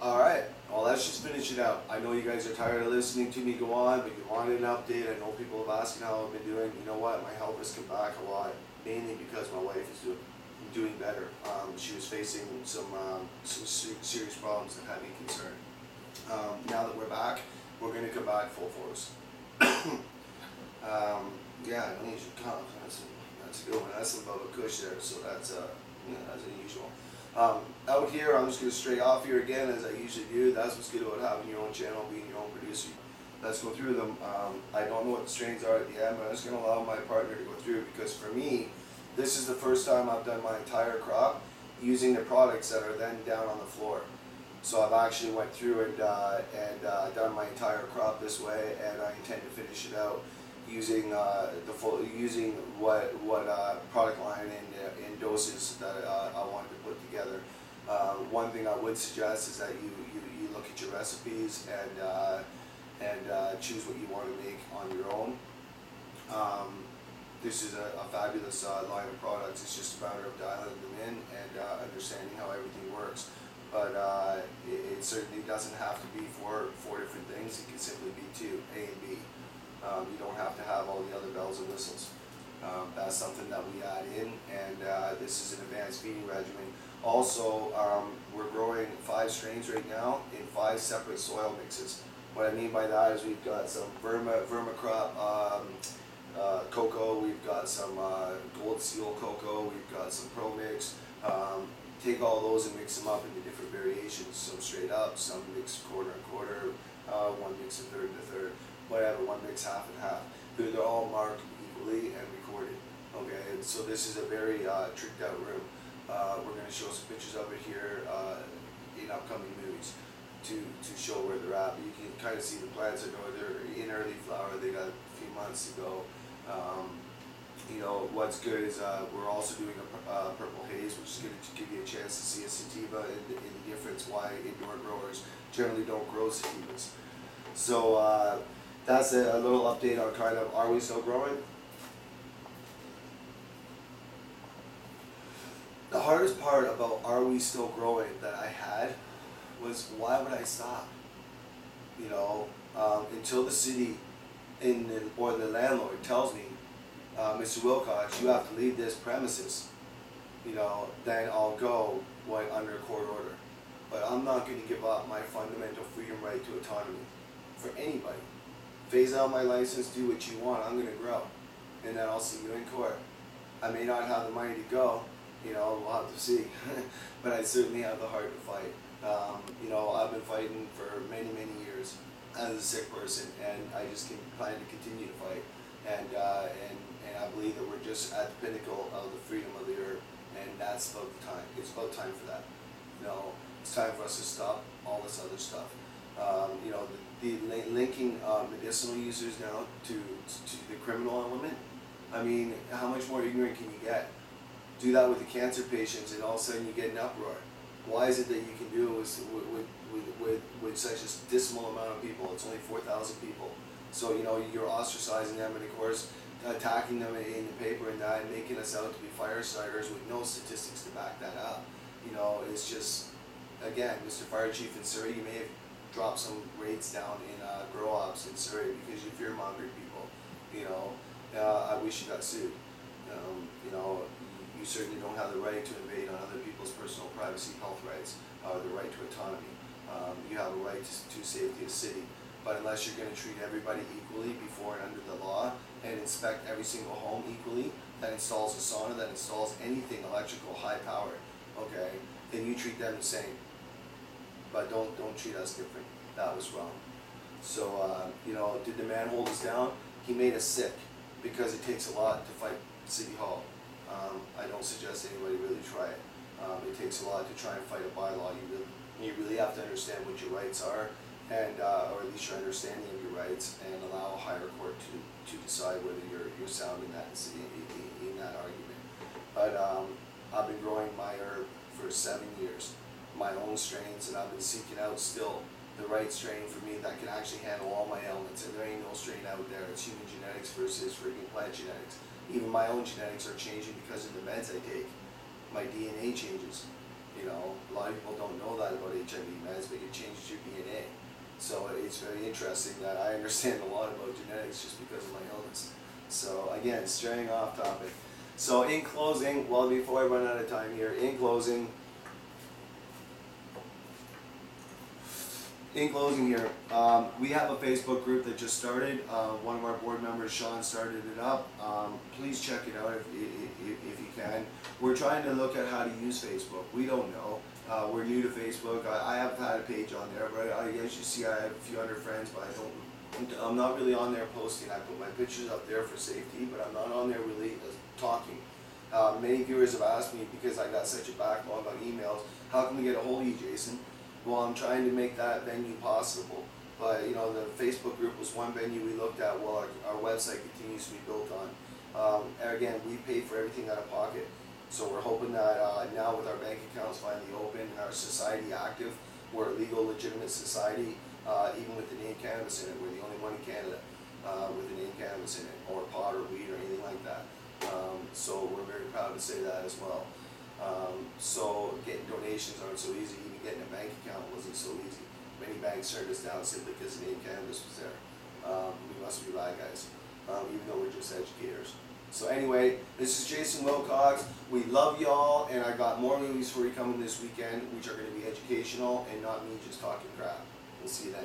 Alright, well let's just finish it out. I know you guys are tired of listening to me go on, but you wanted an update. I know people have asked how I've been doing. You know what, my health has come back a lot, mainly because my wife is doing better. She was facing some serious problems that had me concerned. Now that we're back, we're going to come back full force. Yeah, I know you should cough. That's a good one. That's some Bubba Kush there, so that's that's unusual. Out here, I'm just going to stray off here again, as I usually do. That's what's good about having your own channel, being your own producer. Let's go through them. I don't know what the strains are at the end, but I'm just going to allow my partner to go through, because for me, this is the first time I've done my entire crop using the products that are then down on the floor. So I've actually went through and done my entire crop this way, and I intend to finish it out using using what product line and doses that I wanted to put together. One thing I would suggest is that you look at your recipes and choose what you want to make on your own. This is a fabulous line of products. It's just a matter of dialing them in and understanding how everything works. But it certainly doesn't have to be four different things. It can simply be two, A and B. You don't have to have all the other bells and whistles. That's something that we add in, and this is an advanced feeding regimen. Also, we're growing 5 strains right now in 5 separate soil mixes. What I mean by that is we've got some vermicrop cocoa, we've got some gold seal cocoa, we've got some pro mix. Take all those and mix them up into different variations. Some straight up, some mixed quarter and quarter, one mix a third and a third, whatever, one mix half and half. They're all marked equally and recorded. Okay, and so this is a very tricked out room. We're going to show some pictures of it here in upcoming movies to show where they're at. But you can kind of see the plants. I know they're in early flower. They got a few months to go. You know, what's good is we're also doing a purple haze, which is going to give you a chance to see a sativa and the difference why indoor growers generally don't grow sativas. So that's a little update on kind of, are we still growing? The hardest part about are we still growing that I had was, why would I stop? You know, until the city or the landlord tells me, Mr. Wilcox, you have to leave this premises, you know, then I'll go under court order. But I'm not going to give up my fundamental freedom right to autonomy for anybody. Phase out my license, do what you want, I'm going to grow. And then I'll see you in court. I may not have the money to go, you know, we'll have to see. But I certainly have the heart to fight. You know, I've been fighting for many, many years as a sick person, and I just plan to continue to fight. And I believe that we're just at the pinnacle of the freedom of the earth, and that's about the time. It's about time for that. You know, it's time for us to stop all this other stuff. You know, the linking medicinal users now to the criminal element. I mean, how much more ignorant can you get? Do that with the cancer patients, and all of a sudden you get an uproar. Why is it that you can do it with such a dismal amount of people? It's only 4,000 people. So, you know, you're ostracizing them, and of course, attacking them in the paper and that, and making us out to be fire starters with no statistics to back that up. You know, it's just, again, Mr. Fire Chief in Surrey, you may have dropped some rates down in grow ops in Surrey because you fear-mongered people. You know, I wish you got sued. You know, you certainly don't have the right to invade on other people's personal privacy, health rights, the right to autonomy. You have a right to safety of city. But unless you're going to treat everybody equally before and under the law, and inspect every single home equally, that installs a sauna, that installs anything electrical, high power, okay, then you treat them the same. But don't treat us different. That was wrong. So, you know, did the man hold us down? He made us sick, because it takes a lot to fight City Hall. I don't suggest anybody really try it. It takes a lot to try and fight a bylaw. You really have to understand what your rights are, and or at least your understanding of your rights, and allow a higher court to decide whether you're sound in that argument. But I've been growing my herb for 7 years, my own strains, and I've been seeking out still the right strain for me that can actually handle all my ailments. And there ain't no strain out there. It's human genetics versus friggin' plant genetics. Even my own genetics are changing because of the meds I take. My DNA changes. You know, a lot of people don't know that about HIV meds, but it changes your DNA. So it's very interesting that I understand a lot about genetics just because of my illness. So again, straying off topic. So in closing, well, before I run out of time here, in closing here, we have a Facebook group that just started. One of our board members, Sean, started it up. Please check it out if you can. We're trying to look at how to use Facebook. We don't know. We're new to Facebook. I have had a page on there, but as you see, I have a few hundred friends, but I'm not really on there posting. I put my pictures up there for safety, but I'm not on there really talking. Many viewers have asked me, because I got such a backlog on emails, how can we get a hold of you, Jason? Well, I'm trying to make that venue possible. But you know, the Facebook group was one venue we looked at while our website continues to be built on. And again, we pay for everything out of pocket. So we're hoping that now with our bank accounts finally open and our society active, we're a legal, legitimate society, even with the name Cannabis in it. We're the only one in Canada with the name Cannabis in it, or pot or weed or anything like that. So we're very proud to say that as well. So getting donations aren't so easy. Even getting a bank account wasn't so easy. Many banks turned us down simply because the name Cannabis was there. We must be bad guys, even though we're just educators. So anyway, this is Jason Wilcox. We love y'all, and I got more movies for you coming this weekend, which are going to be educational and not me just talking crap. We'll see you then.